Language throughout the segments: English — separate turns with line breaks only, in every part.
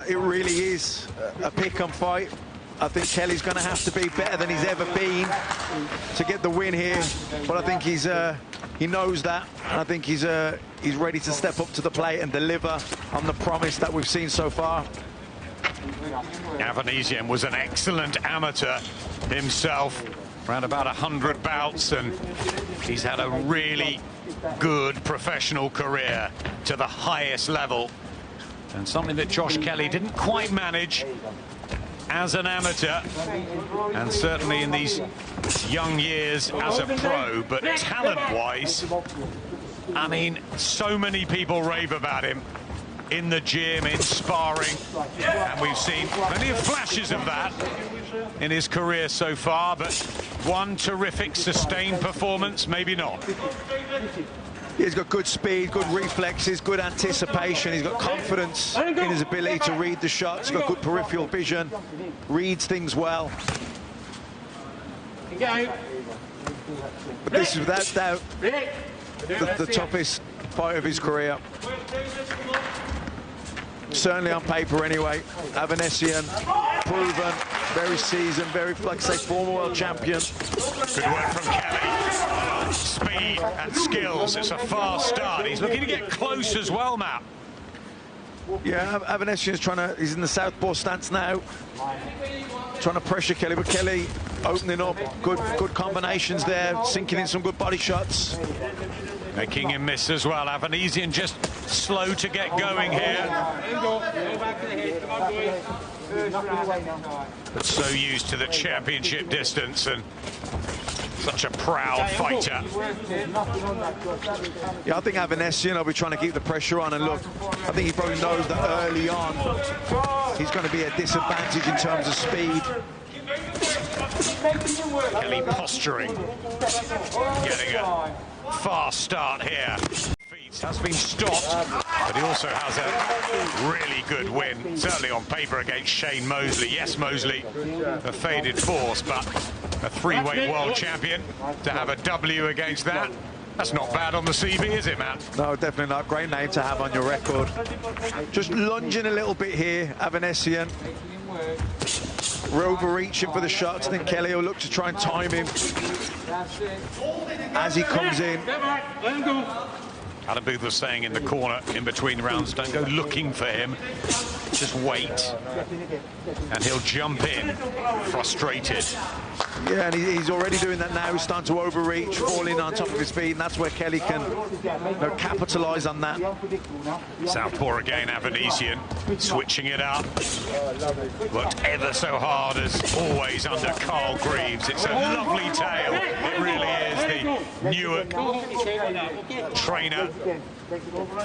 it really is a pick-em fight. I think Kelly's going to have to be better than he's ever been to get the win here. But I think he knows that, and I think he's ready to step up to the plate and deliver on the promise that we've seen so far.
Avanesyan was an excellent amateur himself, around about 100 bouts, and he's had a really good professional career to the highest level, and something that Josh Kelly didn't quite manage as an amateur, and certainly in these young years as a pro. But talent-wise, I mean, so many people rave about him in the gym, in sparring, and we've seen plenty of flashes of that in his career so far, but one terrific sustained performance, maybe not.
He's got good speed, good reflexes, good anticipation. He's got confidence in his ability to read the shots. He's got good peripheral vision, reads things well. But this is without doubt the toughest fight of his career. Certainly on paper anyway. Avanesyan, proven, very seasoned, very, like I say, former world champion.
Good work from Kelly. Speed and skills. It's a fast start. He's looking to get close as well, Matt.
Yeah, Avanesyan's he's in the southpaw stance now, trying to pressure Kelly, but Kelly opening up, good combinations there, sinking in some good body shots.
Making him miss as well. Avanesyan just slow to get going here. But so used to the championship distance, and such a proud fighter.
Yeah, I think Avanesyan will be trying to keep the pressure on, and look, I think he probably knows that early on he's going to be at disadvantage in terms of speed.
Kelly posturing, getting a fast start here. Feet has been stopped, but he also has a really good win, certainly on paper, against Shane Mosley. Yes, Mosley, a faded force, but a three-weight world champion, to have a W against that, that's not bad on the CV, is it, Matt?
No, definitely not. Great name to have on your record. Just lunging a little bit here, Avanesyan. We're overreaching for the shots. I think Kelly will look to try and time him as he comes in.
Adam Booth was saying in the corner, in between rounds, don't go looking for him, just wait, and he'll jump in, frustrated.
Yeah, and he's already doing that now. He's starting to overreach, falling on top of his feet, and that's where Kelly can capitalise on that.
Southpaw again, Avanesyan, switching it up. Worked ever so hard, as always, under Carl Greaves. It's a lovely tale, it really is. The Newark trainer,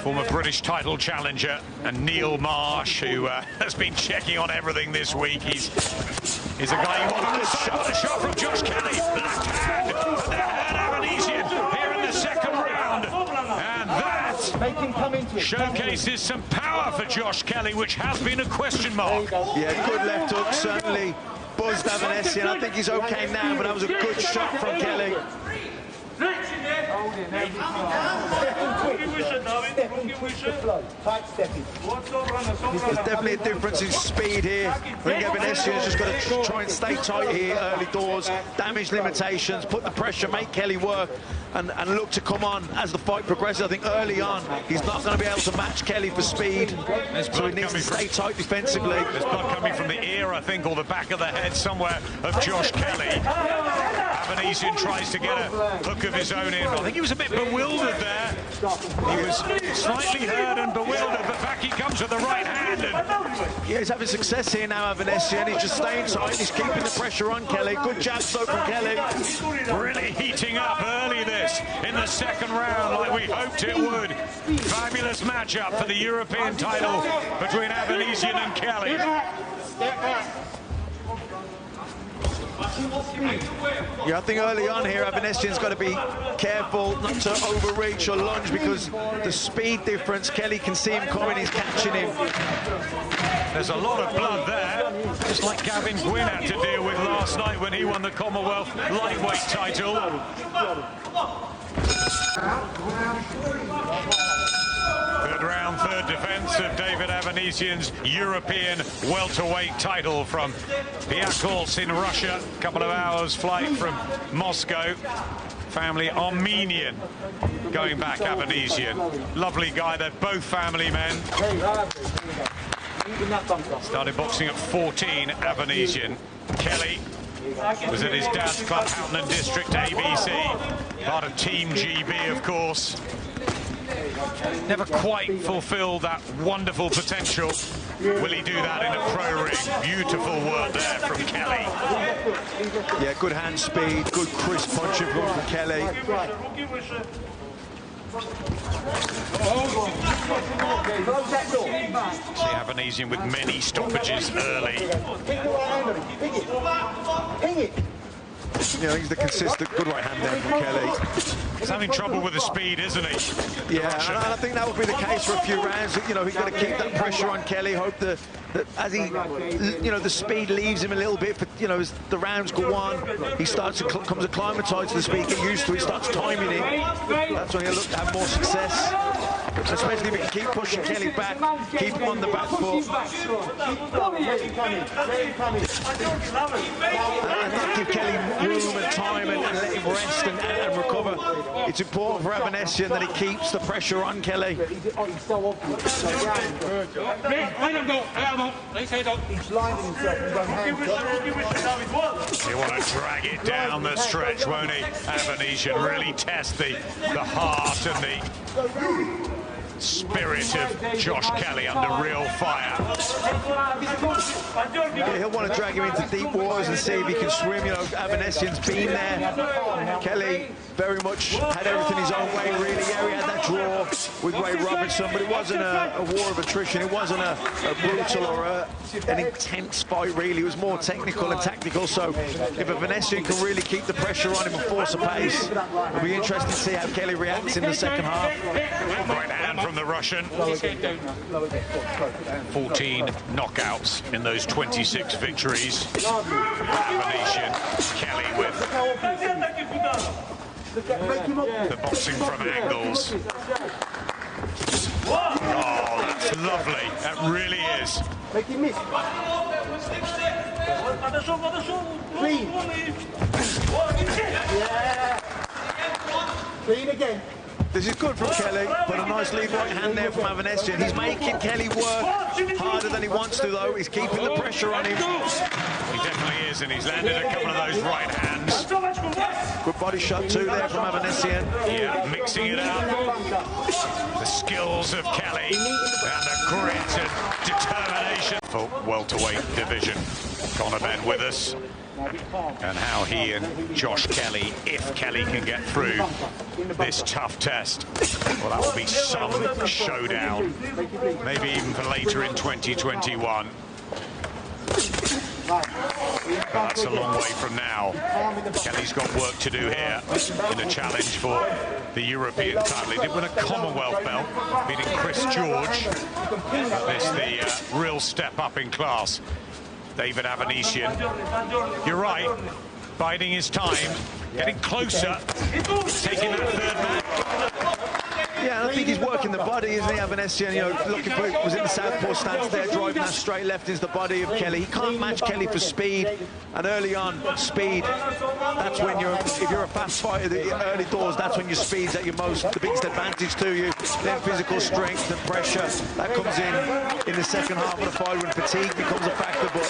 former British title challenger, and Neil Marsh, who has been checking on everything this week. He's a guy who wanted a shot from Josh Kelly. Left hand, and Avanesyan here in the second round. And that showcases some power for Josh Kelly, which has been a question mark.
Yeah, good left hook, certainly buzzed Avanesyan. I think he's okay now, but that was a good shot from Kelly. There's definitely a difference in speed here. I think Avanesyan's just got to try and stay tight here early doors, damage limitations, put the pressure, make Kelly work, and look to come on as the fight progresses. I think early on he's not going to be able to match Kelly for speed, so he needs to stay tight defensively.
There's blood coming from the ear, I think, or the back of the head somewhere of Josh Kelly. Avanesyan tries to get a hook of his own in. I think he was a bit bewildered there. He was slightly hurt and bewildered, but back he comes with the right hand.
Yeah, he's having success here now, Avanesyan. He's just staying tight. He's keeping the pressure on Kelly. Good jabs though from Kelly.
Really heating up early this in the second round, like we hoped it would. Fabulous matchup for the European title between Avanesyan and Kelly.
Yeah, I think early on here, Avanesyan's got to be careful not to overreach or lunge, because the speed difference, Kelly can see him coming, he's catching him.
There's a lot of blood there, just like Gavin Gwynn had to deal with last night when he won the Commonwealth lightweight title. Third round, third defence of David Avanesyan's European welterweight title from Piatkos in Russia. A couple of hours flight from Moscow. Family Armenian going back, Avanesyan. Lovely guy, they're both family men. Started boxing at 14, Avanesyan. Kelly was at his dad's club, Houghton District ABC, part of Team GB, of course. Never quite fulfilled that wonderful potential. Will he do that in a pro ring? Beautiful work there from Kelly.
Yeah, good hand speed, good crisp punching from Kelly.
See Avanesyan with many stoppages early.
Yeah, he's the consistent good right hand there from Kelly.
He's having trouble with the speed, isn't he?
Yeah, and I think that will be the case for a few rounds. You know, he's got to keep that pressure on Kelly. Hope that as he, you know, the speed leaves him a little bit. But you know, as the rounds go on, he starts to comes acclimatise to the speed, get used to it. He starts timing it. That's when he'll look to have more success. Especially if he can keep pushing Kelly back, keep him on the back foot, and not give Kelly room and time and let him rest and recover. It's important for Avanesyan that he keeps the pressure on Kelly.
He's lining himself with
He want to drag it down the stretch, won't he? Avanesyan really test the heart and the spirit of Josh Kelly under real fire.
Yeah, he'll want to drag him into deep waters and see if he can swim. You know, Avanesyan's been there. Kelly very much had everything his own way, really. Yeah, he had that draw with Ray Robinson, but it wasn't a war of attrition. It wasn't a brutal or an intense fight, really. It was more technical and tactical. So if Avanesyan can really keep the pressure on him and force a pace, it'll be interesting to see how Kelly reacts in the second half.
Right hand from the Russian. 14 knockouts in those 26 victories. Avanesyan, Kelly with the boxing from angles. Oh, that's lovely. That really is.
Make him miss. Clean. Yeah. Clean again.
This is good from Kelly, but a nice lead right hand there from Avanesyan. He's making Kelly work harder than he wants to, though. He's keeping the pressure on him.
He definitely is, and he's landed a couple of those right hands.
Good body shot, too, there from Avanesyan.
Yeah, mixing it up. The skills of Kelly and the grit and determination. For welterweight division, Conor Ben with us. And how he and Josh Kelly, if Kelly can get through this tough test, well, that will be some showdown, maybe even for later in 2021. But that's a long way from now. Kelly's got work to do here in a challenge for the European title. He did win a Commonwealth belt, beating Chris George. But this the real step up in class. David Avanesyan, you're right, biding his time, getting closer, taking that third man.
Yeah, I think he's working the body, isn't he, Avanesyan? You know, looking for, was in the southpaw stance there, driving that straight left into the body of Kelly. He can't match Kelly for speed, and early on, speed, that's when if you're a fast fighter, the early doors, that's when your speed's at your the biggest advantage to you. Then physical strength and pressure, that comes in the second half of the fight when fatigue becomes a factor, but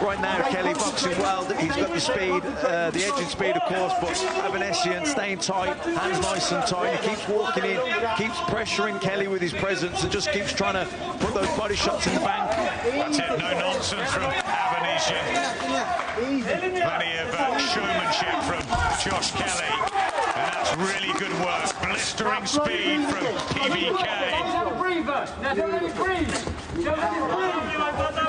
right now, Kelly boxing well, he's got the speed, the edging speed, of course, but Avanesyan staying tight, hands nice and tight, he keeps walking in, keeps pressuring Kelly with his presence and just keeps trying to put those body shots in the bank.
That's it, no nonsense from Avanesyan. Plenty of showmanship from Josh Kelly. And that's really good work. Blistering speed from PBK.
You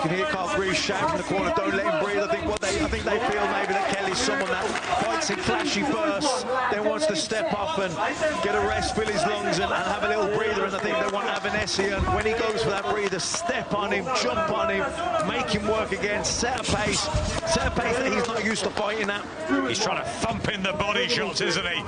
can hear Carl Breeze shout from the corner, don't let him breathe. I think they feel maybe that Kelly's someone that fights in flashy bursts, then wants to step up and get a rest, fill his lungs and have a little breather. And I think they want Avanesyan, when he goes for that breather, step on him, jump on him, make him work again, set a pace that he's not used to fighting at.
He's trying to thump in the body shots, isn't he?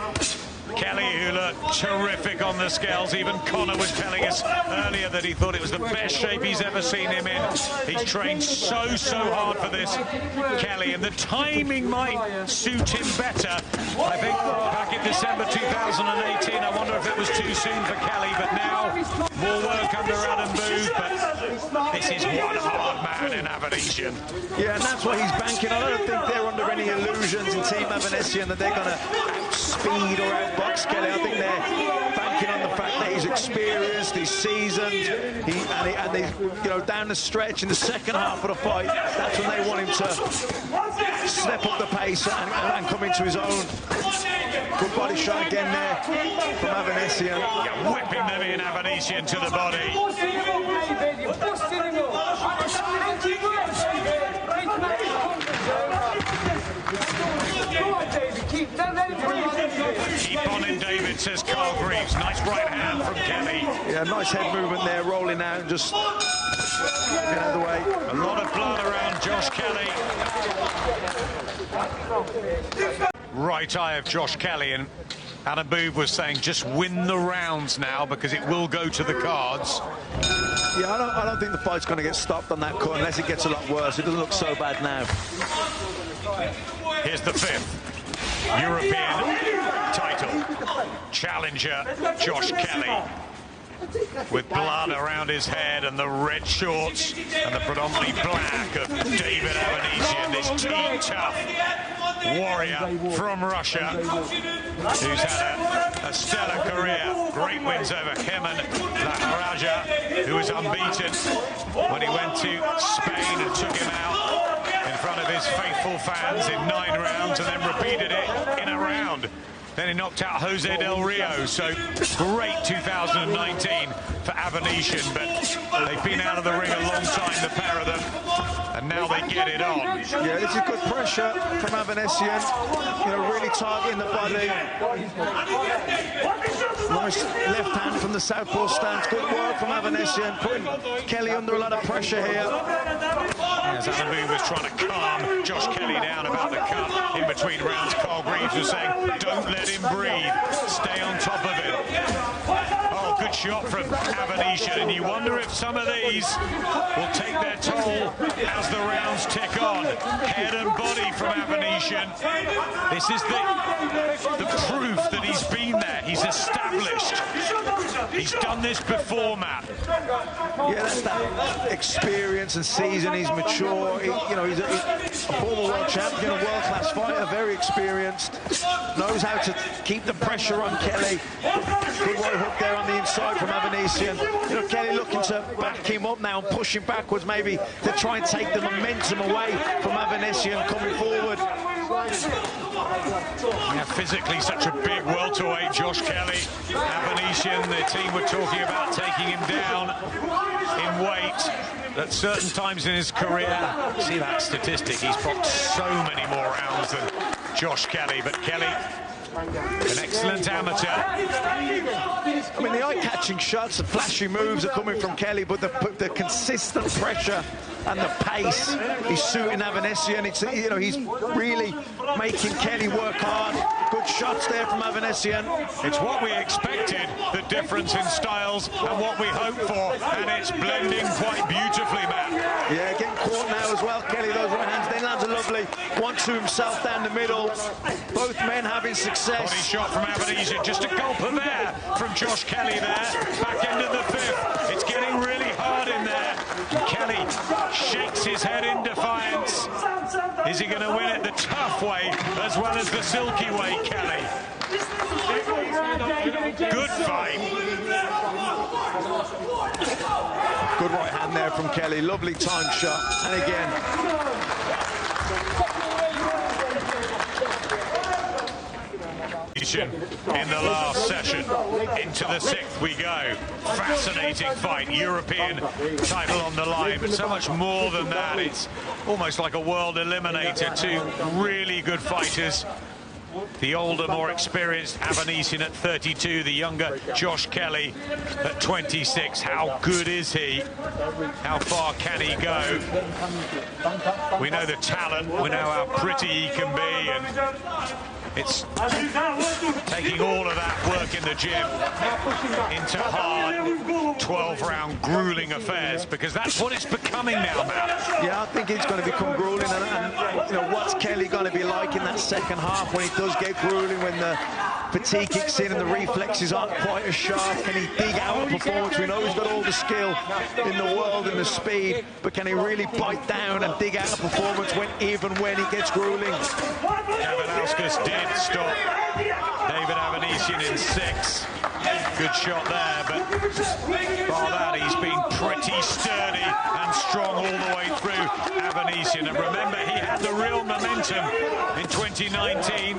Kelly, who looked terrific on the scales. Even Connor was telling us earlier that he thought it was the best shape he's ever seen him in. He's trained so hard for this, Kelly, and the timing might suit him better. I think back in December 2018, I wonder if it was too soon for Kelly, but now more work under Adam Booth, but this is one hard man in Avanesyan.
Yeah, and that's what he's banking on. I don't think they're under any illusions in Team Avanesyan that they're going to outspeed or outbox Kelly. I think they're banking on the fact that he's experienced, he's seasoned, and you know, down the stretch in the second half of the fight, that's when they want him to step up the pace and come into his own. Good body shot again there from Avanesyan.
Yeah, whipping them in, Avanesyan to the body. Keep on in, David, says Carl Greaves. Nice right hand from Kelly.
Yeah, nice head movement there, rolling out and just get out of the way.
A lot of blood around Josh Kelly. Right eye of Josh Kelly, and Adam Booth was saying just win the rounds now because it will go to the cards.
Yeah, I don't think the fight's going to get stopped on that cut unless it gets a lot worse. It doesn't look so bad now.
Here's the fifth European title challenger, Josh Kelly, with blood around his head and the red shorts and the predominantly black of David Avanesyan, this team-tough warrior from Russia who's had a stellar career. Great wins over Heman Laharaja, who was unbeaten when he went to Spain and took him out in front of his faithful fans in 9 rounds and then repeated it in a round. Then he knocked out Jose Del Rio, so great 2019 for Avanesyan, but they've been out of the ring a long time, the pair of them, and now they get it on.
Yeah, this is good pressure from Avanesyan, you know, really targeting the body. Nice left hand from the southpaw stance, good work from Avanesyan, putting Kelly under a lot of pressure here.
As Adam Booth was trying to calm Josh Kelly down about the cut in between rounds, Carl Greaves was saying, don't let him breathe, stay on top of it. Oh, good shot from Avanesyan, and you wonder if some of these will take their toll as the rounds tick on. Head and body from Avanesyan. This is the proof that he's been there, he's established. He's done this before, Matt.
Yeah, that's that experience and season. He's mature. You know, he's a former world champion, a world-class fighter, very experienced. Knows how to keep the pressure on Kelly. Good right hook there on the inside from Avanesyan. You know, Kelly looking to back him up now and push him backwards, maybe to try and take the momentum away from Avanesyan coming forward.
Yeah, physically such a big welterweight, Josh Kelly. Avanesyan, the team were talking about taking him down in weight at certain times in his career. See that statistic, he's fought so many more rounds than Josh Kelly, but Kelly, an excellent amateur.
I mean, the eye-catching shots, the flashy moves are coming from Kelly, but the consistent pressure and the pace is suiting Avanesyan. It's, you know, he's really making Kelly work hard. Good shots there from Avanesyan.
It's what we expected, the difference in styles, and what we hoped for, and it's blending quite beautifully, Matt.
Yeah, getting caught now as well, Kelly, those right hands. Then lands a lovely one-two himself down the middle. Both men having success.
Body shot from Avanesyan, just a gulp of air from Josh Kelly there. Back end of the fifth. It's getting really hard in there. Kelly shakes his head in defiance. Is he going to win it the tough way as well as the silky way, Kelly? Good fight.
Good right hand there from Kelly. Lovely time shot. And again.
In the last session, into the sixth we go. Fascinating fight, European title on the line, but so much more than that. It's almost like a world eliminator. Two really good fighters. The older, more experienced Avanesyan at 32, the younger Josh Kelly at 26. How good is he? How far can he go? We know the talent, we know how pretty he can be, and It's taking all of that work in the gym into hard 12-round grueling affairs, because that's what it's becoming now, Matt.
Yeah, I think it's going to become grueling, and you know, what's Kelly going to be like in that second half when it does get grueling, when the fatigue kicks in and the reflexes aren't quite as sharp? Can he dig out a performance? We know he's got all the skill in the world and the speed, but can he really bite down and dig out a performance even when it gets grueling?
Avanesyan did stop David Avanesyan in 6. Good shot there, but bar that, he's been pretty sturdy and strong all the way through, Avanesyan. And remember, he had the real momentum in 2019.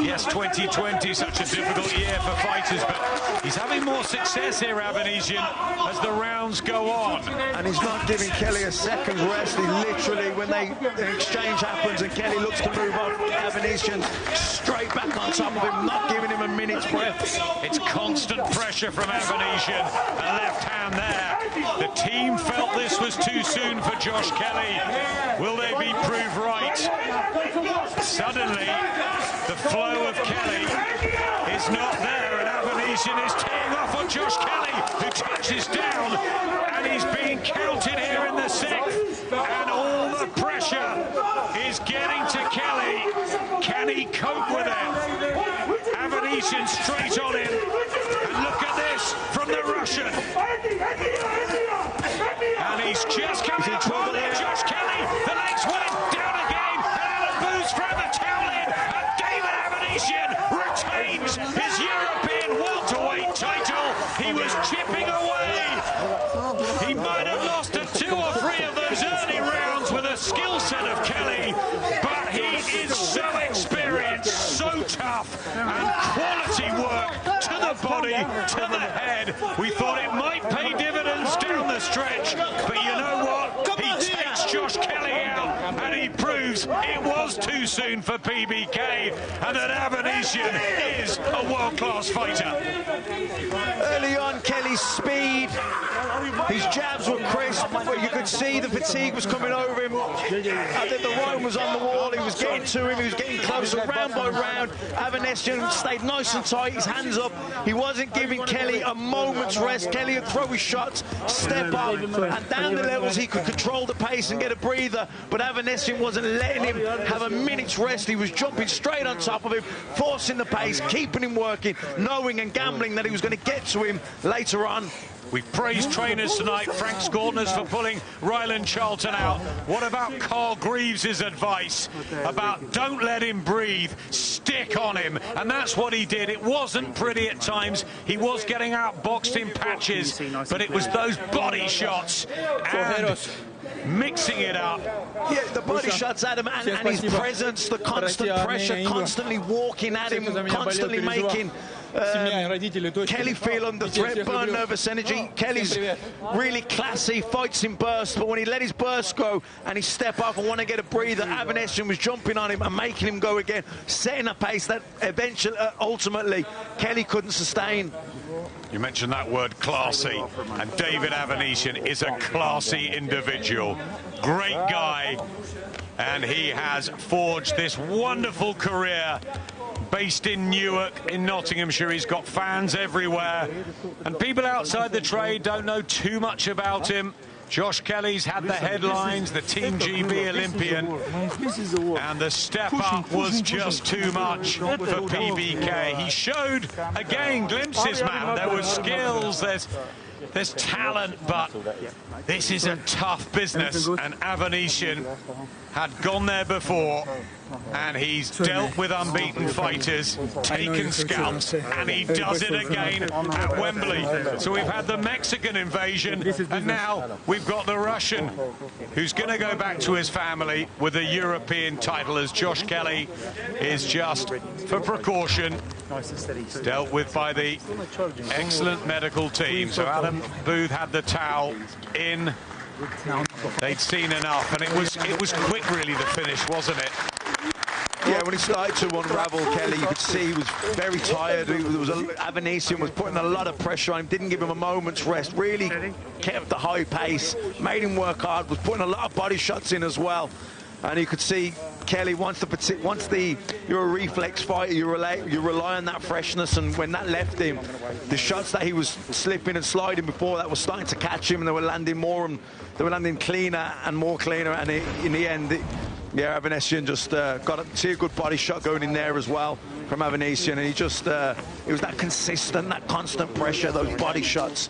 Yes, 2020, such a difficult year for fighters, but he's having more success here, Avanesyan, as the rounds go on.
And he's not giving Kelly a second's rest. He literally, when the exchange happens and Kelly looks to move on, Avanesyan straight back on top of him, not giving him a minute's breath.
It's constant pressure from Avanesyan, a left hand there. The team felt this was too soon for Josh Kelly. Will they be proved right? Suddenly, the flow of Kelly is not there, and Avanesyan is teeing off on Josh Kelly, who touches down, and he's being counted here in the 6th, and all the pressure is getting to Kelly. Can he cope with it? Avanesyan straight on him, and look at this from the Russian. And he's just coming upon it, Josh Kelly. The legs went down again, and Alan Booth's thrown the towel in, and David Avanesyan retains his European welterweight title. He was chipping away. He might have lost to 2 or 3 of those early rounds with a skill set of Kelly, but he is so experienced, so tough, and quality work to the body, to the head. We thought it might pay dividends down the stretch, but you know what? He takes Josh Kelly out, and he proves it was too soon for PBK, and that Avanesyan is a world-class fighter.
Early on, Kelly's speed, his jabs were crisp, but you could see the fatigue was coming over him. I think the Rome was on the wall, he was getting to him, he was getting closer round by round. Avanesyan stayed nice and tight, his hands up. He wasn't giving Kelly a moment's rest. Kelly would throw his shots, step up, and down the levels he could control the pace and get a breather, but Avanesyan wasn't letting him have a minute's rest. He was jumping straight on top of him, forcing the pace, keeping him working, knowing and gambling that he was going to get to him later on.
We've praised trainers tonight, Frank Scortners for pulling Ryland Charlton out. What about Carl Greaves' advice about don't let him breathe, stick on him? And that's what he did. It wasn't pretty at times. He was getting outboxed in patches, but it was those body shots and mixing it up.
Yeah, the body shots at him, and his presence, the constant pressure, constantly walking at him, constantly making Kelly feel under threat, burn nervous energy. Kelly's really classy, fights in bursts, but when he let his burst go and he step up and want to get a breather, Avanesyan was jumping on him and making him go again, setting a pace that eventually, ultimately, Kelly couldn't sustain.
You mentioned that word, classy, and David Avanesyan is a classy individual. Great guy, and he has forged this wonderful career based in Newark, in Nottinghamshire. He's got fans everywhere, and people outside the trade don't know too much about him. Josh Kelly's had the headlines, the Team GB Olympian, and the step up was just too much for PBK. He showed, again, glimpses, man. There were skills, there's talent, but this is a tough business, and Avanesyan had gone there before, and he's dealt with unbeaten fighters, taken scalps, and he does it again at Wembley. So we've had the Mexican invasion, and now we've got the Russian, who's going to go back to his family with a European title, as Josh Kelly is just, for precaution, dealt with by the excellent medical team. So Alan Booth had the towel in. They'd seen enough, and it was quick, really, the finish, wasn't it?
Yeah, when he started to unravel Kelly, you could see he was very tired. Avanesyan was putting a lot of pressure on him, didn't give him a moment's rest, really kept the high pace, made him work hard, was putting a lot of body shots in as well. And you could see Kelly, you're a reflex fighter, you rely on that freshness, and when that left him, the shots that he was slipping and sliding before that were starting to catch him, and they were landing more, and they were landing cleaner and more cleaner, and in the end, yeah, Avanesyan just got a good body shot going in there as well from Avanesyan, and he just, it was that consistent, that constant pressure, those body shots.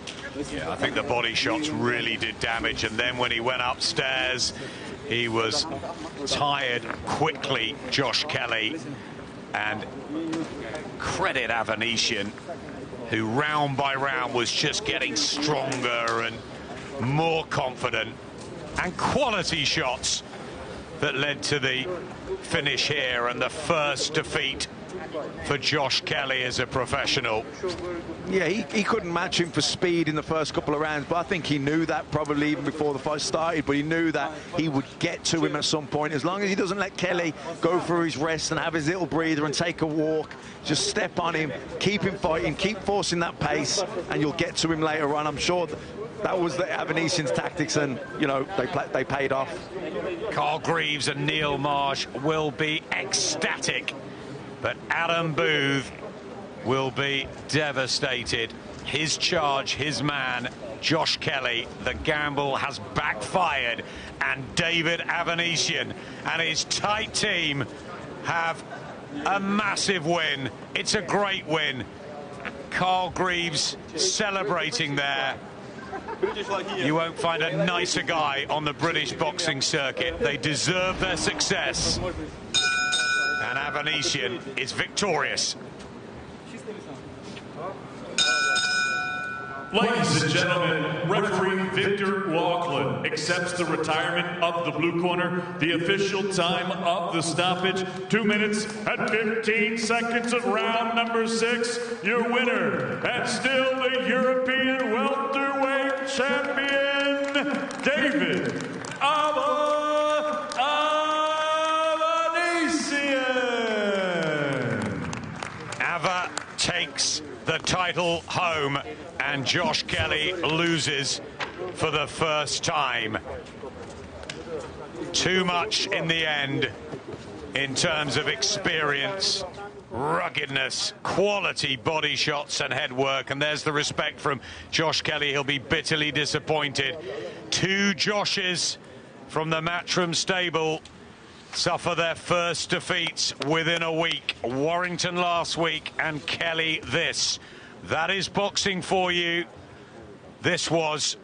Yeah, I think the body shots really did damage, and then when he went upstairs, he was tired quickly, Josh Kelly, and credit Avanesyan, who round by round was just getting stronger and more confident, and quality shots that led to the finish here and the first defeat for Josh Kelly as a professional.
Yeah, he couldn't match him for speed in the first couple of rounds, but I think he knew that probably even before the fight started, but he knew that he would get to him at some point. As long as he doesn't let Kelly go through his rest and have his little breather and take a walk, just step on him, keep him fighting, keep forcing that pace, and you'll get to him later on. I'm sure that was the Avanesyan's tactics, and, you know, they paid off.
Carl Greaves and Neil Marsh will be ecstatic, but Adam Booth will be devastated. His charge, his man, Josh Kelly, the gamble has backfired, and David Avanesyan and his tight team have a massive win. It's a great win. Carl Greaves celebrating there. You won't find a nicer guy on the British boxing circuit. They deserve their success. And Avanesyan is victorious.
Ladies and gentlemen, referee Victor Laughlin accepts the retirement of the blue corner. The official time of the stoppage, 2 minutes and 15 seconds of round number 6. Your winner, and still the European welterweight champion, David Avanesyan.
Ava takes the title home, and Josh Kelly loses for the first time. Too much in the end in terms of experience, ruggedness, quality body shots and head work, and there's the respect from Josh Kelly. He'll be bitterly disappointed. 2 Joshes from the Matchroom stable suffer their first defeats within a week. Warrington last week and Kelly this. That is boxing for you. This was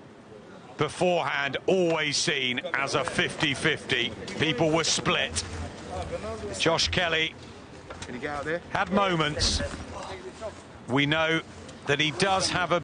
beforehand always seen as a 50-50. People were split. Josh Kelly had moments. We know that he does have a